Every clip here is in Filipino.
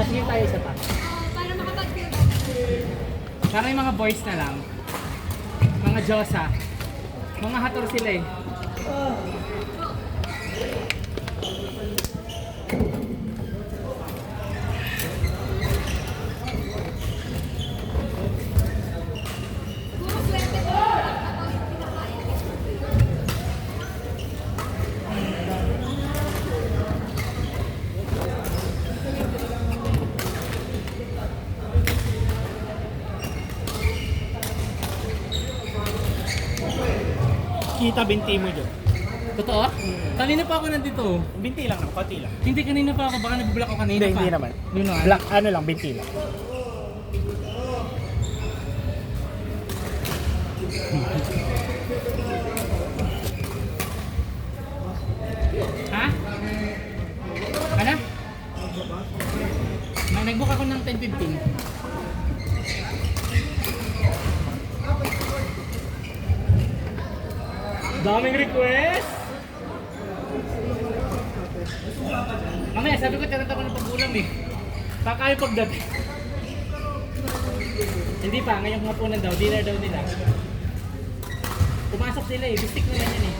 Game tayo isa pa. Para makapag-build. Para yung mga boys na lang. Mga Diyosa. Mga hator sila eh. Puro swerte ko. Ako yung pinakaya. Kita binti mo dyan. Totoo? Kanina pa ako nandito. Binti lang naman, konti lang. Hindi, kanina pa ako. Baka nabublock ako kanina pa. Hindi naman. Yun naman. Black, ano lang, binti lang. Ha? Ano? Nag-book ako ng 10:15. Daming request! Mamaya, sabi ko tinatawag ko ng pag-ulam eh. Kakain pagdating. Hindi pa, ngayong hapunan daw, dinner daw nila. Pumasok sila eh, bistik nila yan eh.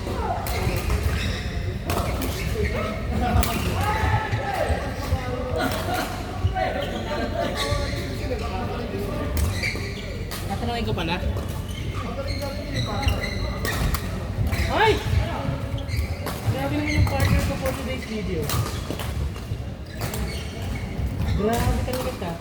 Tatanungin ko pala. Ay! Grabe naman yung partner ko for today's video. Grabe talaga ka.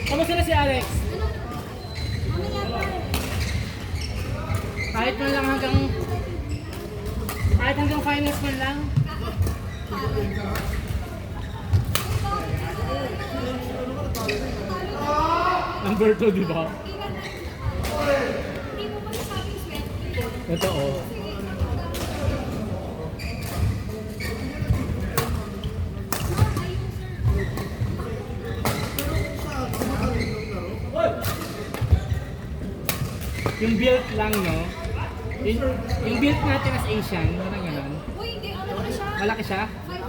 Kamusta na si Alex? Kahit man lang hanggang finals man lang. Number 2, di ba? Hindi mo masasabing swerte. Totoo. Yung build lang, no? Yung build natin as Asian, parang gano'n. Uy, hindi. Ano na siya? Malaki siya? 5'9".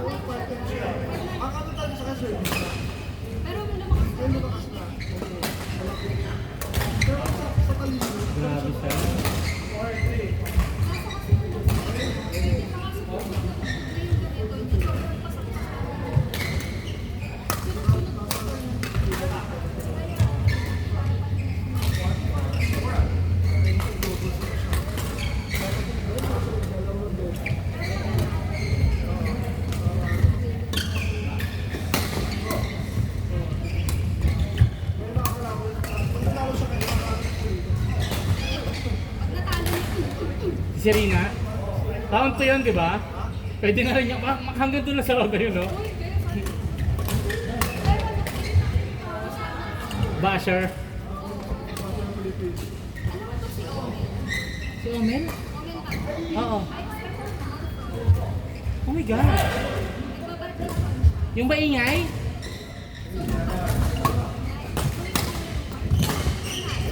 Pero lumakas na. Grabe siya. Si Serena, round 2 yun, di ba? Pwede na rin yung, hanggang doon na sa round yun, no? Basher. Si Omen? Oo. Oh my God. Yung maingay?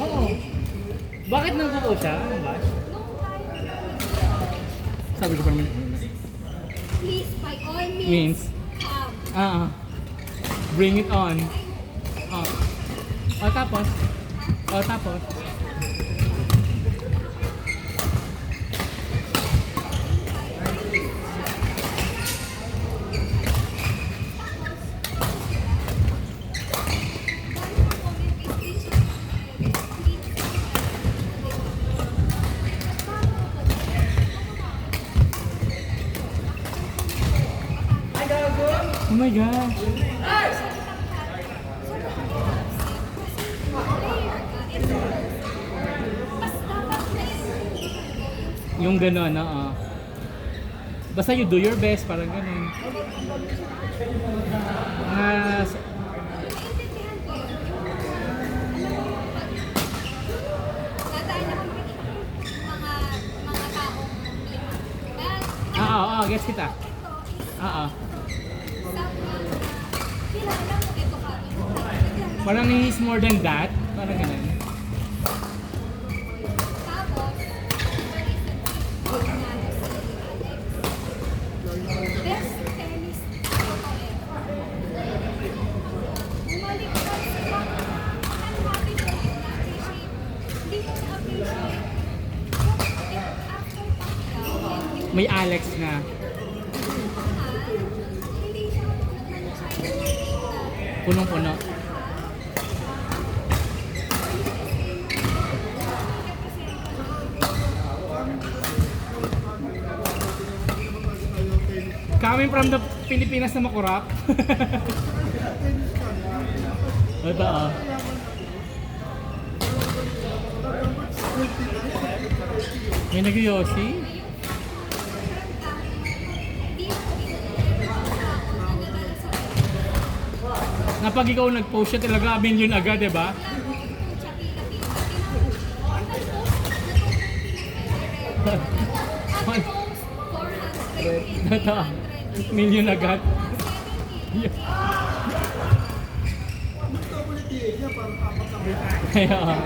Oo. Bakit nangguko siya? Ano ba? Sabi ko pa naman. Please, by all means, Means? come. Bring it on. O tapos? O tapos? Oh my God. Yung gano'n, oo. Basta you do your best, parang ganun. Naiintindihan Mga ko yun. Dadaan ako makikita mga taong gets kita. ito is Oo. kilala mo ito ka. Parang he's more than that. Parang ganun. Tapos, nanalo si Alex. Best tennis ako ever. Bumalik ka sa happy siya, na-appreciate. Hindi ko na-appreciate. After Pacquiao, May Alex na. hindi siya katulad ng China na Punong-puno. Coming from the Pilipinas na makurap. Totoo. May nag-yosi? Na pag ikaw nag-post siya talaga, million agad, di ba? Totoo. Million agad. Kaya,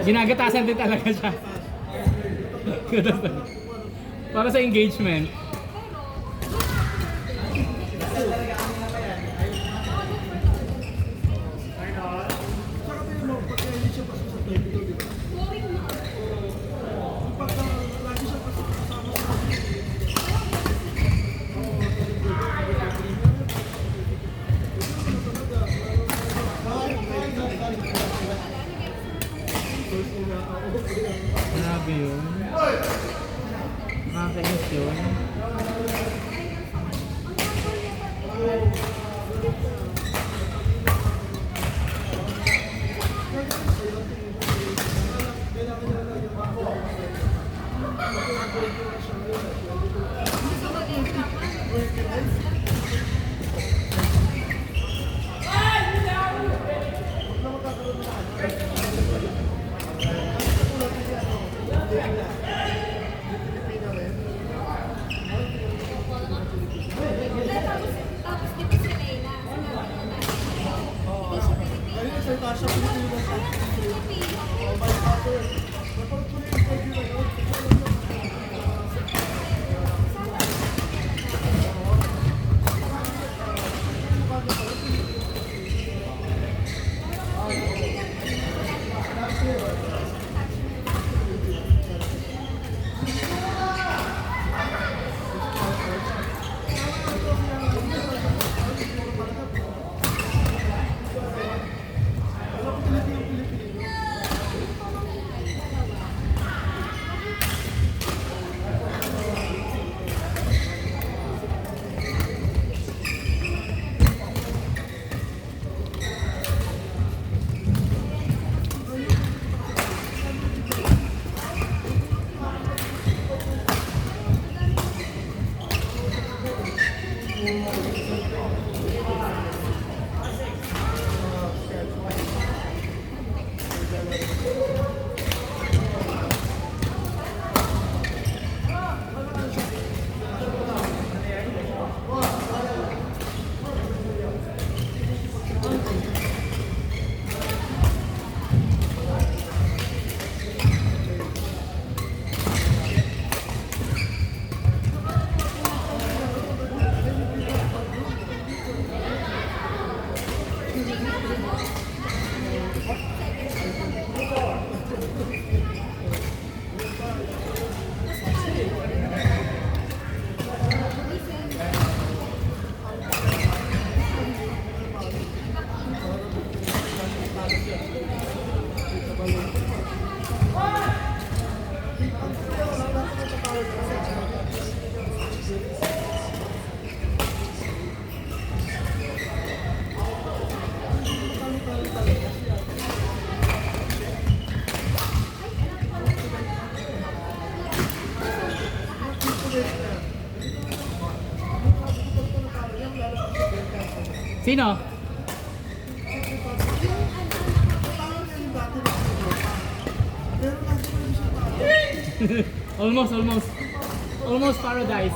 ginagatasan din talaga siya. Para sa engagement. Grabe yun. Nakakainis yun. Tapos di ba si Reyna, sinabi niya na hindi siya Pilipino. Sino? Almost paradise.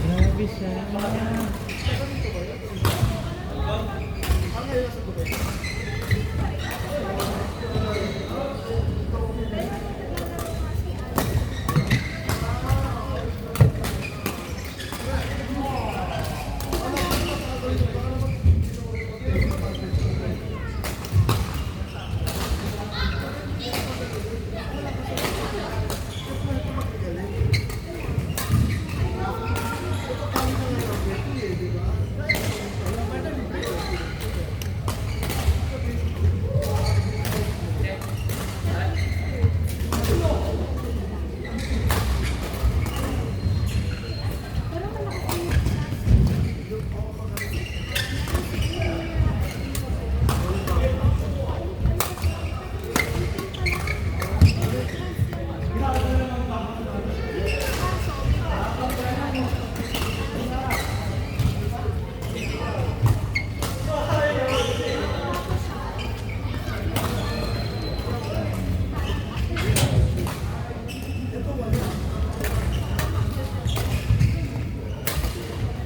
Grabe siya.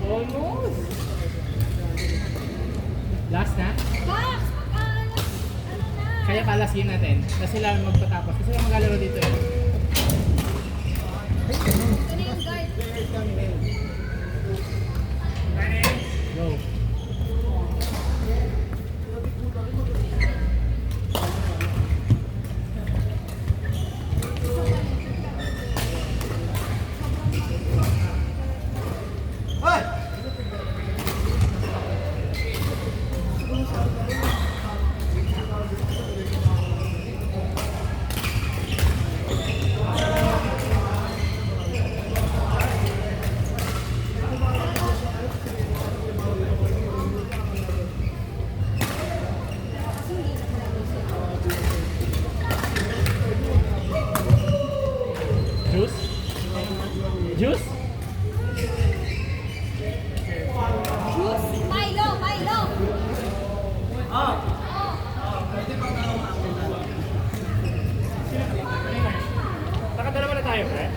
Almost. Last na? Box! Ano na? Kaya palasyin natin. Kasi lang magpatapos. Kasi lang maglalaro dito eh. Ito na yung guard. Go. Juice? Juice? Juice! Milo! Milo! Nakadalawa na tayo, pre.